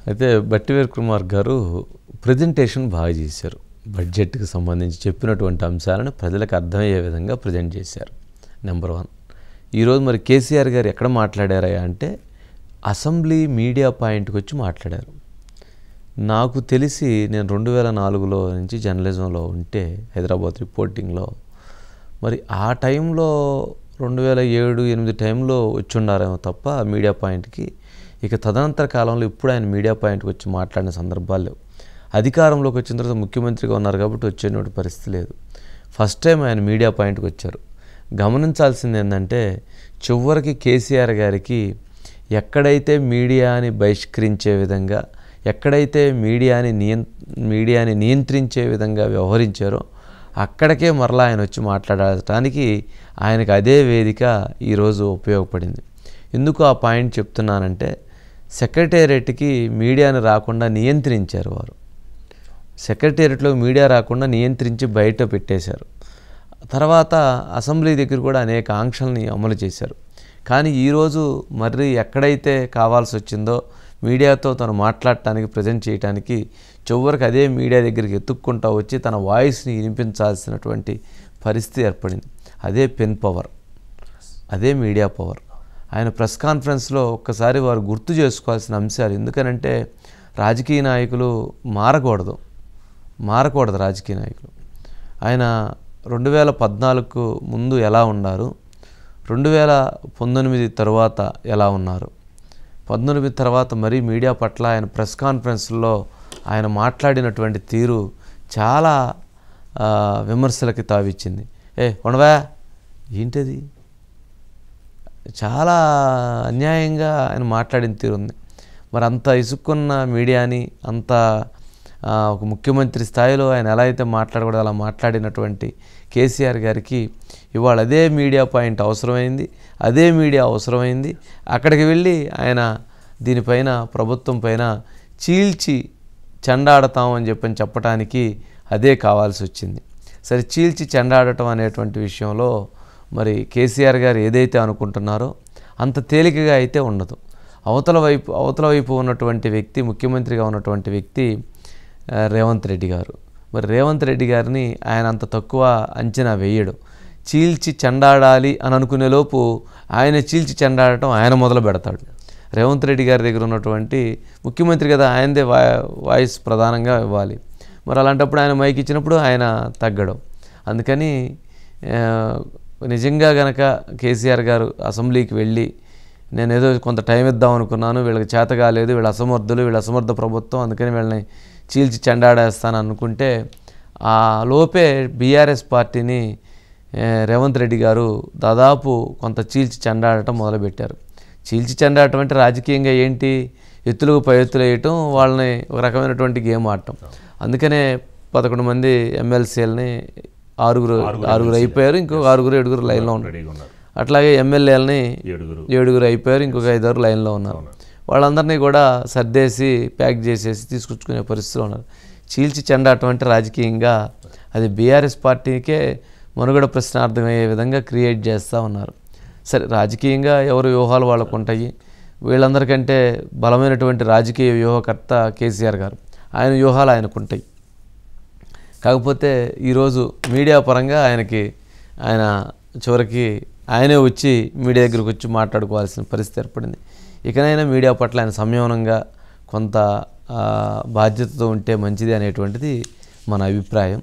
అయితే బట్టివేర్ కుమార్ గారు ప్రెజెంటేషన్ బాగా చేశారు. బడ్జెట్‌కి సంబంధించి చెప్పినటువంటి అంశాలను ప్రజలకు అర్థమయ్యే విధంగా ప్రెజెంట్ చేశారు. నెంబర్ 1. ఈరోజు మరి కేసీఆర్ గారు ఎక్కడ మాట్లాడారయ్యా అంటే అసెంబ్లీ మీడియా పాయింట్కి వచ్చి మాట్లాడారు. నాకు తెలిసి నేను 2004లో నుంచి జర్నలిజంలో ఉంటే హైదరాబాద్ రిపోర్టింగ్లో మరి ఆ టైంలో 2007, 2008 టైంలో వచ్చి ఉన్నారేమో తప్ప మీడియా పాయింట్కి. ఇక తదనంతర కాలంలో ఇప్పుడు ఆయన మీడియా పాయింట్కి వచ్చి మాట్లాడిన సందర్భాలు లేవు. అధికారంలోకి వచ్చిన తర్వాత ముఖ్యమంత్రిగా ఉన్నారు కాబట్టి వచ్చేటువంటి పరిస్థితి లేదు. ఫస్ట్ టైం ఆయన మీడియా పాయింట్కి వచ్చారు. గమనించాల్సింది ఏంటంటే చివరికి కేసీఆర్ గారికి ఎక్కడైతే మీడియాని బహిష్కరించే విధంగా, ఎక్కడైతే మీడియాని నియంత్రించే విధంగా వ్యవహరించారో అక్కడికే మరలా ఆయన వచ్చి మాట్లాడటానికి ఆయనకు అదే వేదిక ఈరోజు ఉపయోగపడింది. ఎందుకు ఆ పాయింట్ చెప్తున్నానంటే సెక్రటేరియట్కి మీడియాని రాకుండా నియంత్రించారు వారు. సెక్రటేరియట్లో మీడియా రాకుండా నియంత్రించి బయట పెట్టేశారు. తర్వాత అసెంబ్లీ దగ్గర కూడా అనేక ఆంక్షల్ని అమలు చేశారు. కానీ ఈరోజు మరి ఎక్కడైతే కావాల్సి వచ్చిందో మీడియాతో తను మాట్లాడటానికి, ప్రజెంట్ చేయడానికి చివరికి అదే మీడియా దగ్గరికి ఎత్తుక్కుంటూ వచ్చి తన వాయిస్ని వినిపించాల్సినటువంటి పరిస్థితి ఏర్పడింది. అదే పెన్ పవర్, అదే మీడియా పవర్. ఆయన ప్రెస్ కాన్ఫరెన్స్లో ఒక్కసారి వారు గుర్తు చేసుకోవాల్సిన అంశాలు. ఎందుకనంటే రాజకీయ నాయకులు మారకూడదు రాజకీయ నాయకులు. ఆయన 2014కు ముందు ఎలా ఉన్నారు, 2019 తర్వాత ఎలా ఉన్నారు, 19 తర్వాత మరీ మీడియా పట్ల ఆయన ప్రెస్ కాన్ఫరెన్స్లో ఆయన మాట్లాడినటువంటి తీరు చాలా విమర్శలకి తావిచ్చింది. ఉండవా ఏంటది, చాలా అన్యాయంగా ఆయన మాట్లాడిన తీరు ఉంది. మరి అంత ఇసుక్కున్న మీడియాని, అంత ఒక ముఖ్యమంత్రి స్థాయిలో ఆయన ఎలా అయితే మాట్లాడకూడదు అలా మాట్లాడినటువంటి కేసీఆర్ గారికి ఇవాళ అదే మీడియా పాయింట్ అవసరమైంది, అదే మీడియా అవసరమైంది. అక్కడికి వెళ్ళి ఆయన దీనిపైన, ప్రభుత్వం పైన చీల్చి చెండాడతామని చెప్పటానికి అదే కావాల్సి వచ్చింది. సరే, చీల్చి చెండాడటం అనేటువంటి విషయంలో మరి కేసీఆర్ గారు ఏదైతే అనుకుంటున్నారో అంత తేలికగా అయితే ఉండదు. అవతల వైపు ఉన్నటువంటి వ్యక్తి, ముఖ్యమంత్రిగా ఉన్నటువంటి వ్యక్తి రేవంత్ రెడ్డి గారు. మరి రేవంత్ రెడ్డి గారిని ఆయన అంత తక్కువ అంచనా వేయడు. చీల్చి చెండాడాలి అని అనుకునే లోపు ఆయన చీల్చి చెండాడటం ఆయన మొదలు పెడతాడు. రేవంత్ రెడ్డి గారి దగ్గర ఉన్నటువంటి ముఖ్యమంత్రి కదా, ఆయనదే వాయిస్ ప్రధానంగా ఇవ్వాలి. మరి అలాంటప్పుడు ఆయన మైక్ ఇచ్చినప్పుడు ఆయన తగ్గడం. అందుకని నిజంగా గనక కేసీఆర్ గారు అసెంబ్లీకి వెళ్ళి నేను ఏదో కొంత టైం ఇద్దాం అనుకున్నాను, వీళ్ళకి చేత కాలేదు, వీళ్ళ అసమర్థులు, వీళ్ళ అసమర్థ ప్రభుత్వం, అందుకని వీళ్ళని చీల్చి చెండాడేస్తాను అనుకుంటే ఆ లోపే బీఆర్ఎస్ పార్టీని రేవంత్ రెడ్డి గారు దాదాపు కొంత చీల్చి చెండాడటం మొదలుపెట్టారు. చీల్చి చెండాడటం అంటే రాజకీయంగా ఏంటి, ఎత్తులకు పై ఎత్తులు వేయటం, వాళ్ళని ఒక రకమైనటువంటి గేమ్ ఆడటం. అందుకనే 11 మంది ఎమ్మెల్సీలని ఆరుగురు అయిపోయారు, ఇంకొక 6-7 లైన్లో ఉన్నారు. అట్లాగే ఎమ్మెల్యేలని 7 అయిపోయారు, ఇంకొక 5 లైన్లో ఉన్నారు. వాళ్ళందరినీ కూడా సర్దేసి ప్యాక్ చేసేసి తీసుకొచ్చుకునే పరిస్థితిలో ఉన్నారు. చీల్చి చెండాటం అంటే రాజకీయంగా అది బీఆర్ఎస్ పార్టీకే మనుగడ ప్రశ్నార్థమయ్యే విధంగా క్రియేట్ చేస్తూ ఉన్నారు. సరే, రాజకీయంగా ఎవరి వ్యూహాలు వాళ్ళకు ఉంటాయి. వీళ్ళందరికంటే బలమైనటువంటి రాజకీయ వ్యూహకర్త కేసీఆర్ గారు, ఆయన వ్యూహాలు ఆయనకు ఉంటాయి. కాకపోతే ఈరోజు మీడియా పరంగా ఆయన చివరికి ఆయనే వచ్చి మీడియా దగ్గరికి వచ్చి మాట్లాడుకోవాల్సిన పరిస్థితి ఏర్పడింది. ఇకనైనా మీడియా పట్ల ఆయన సంయమనంగా కొంత బాధ్యతతో ఉంటే మంచిది అనేటువంటిది మన అభిప్రాయం.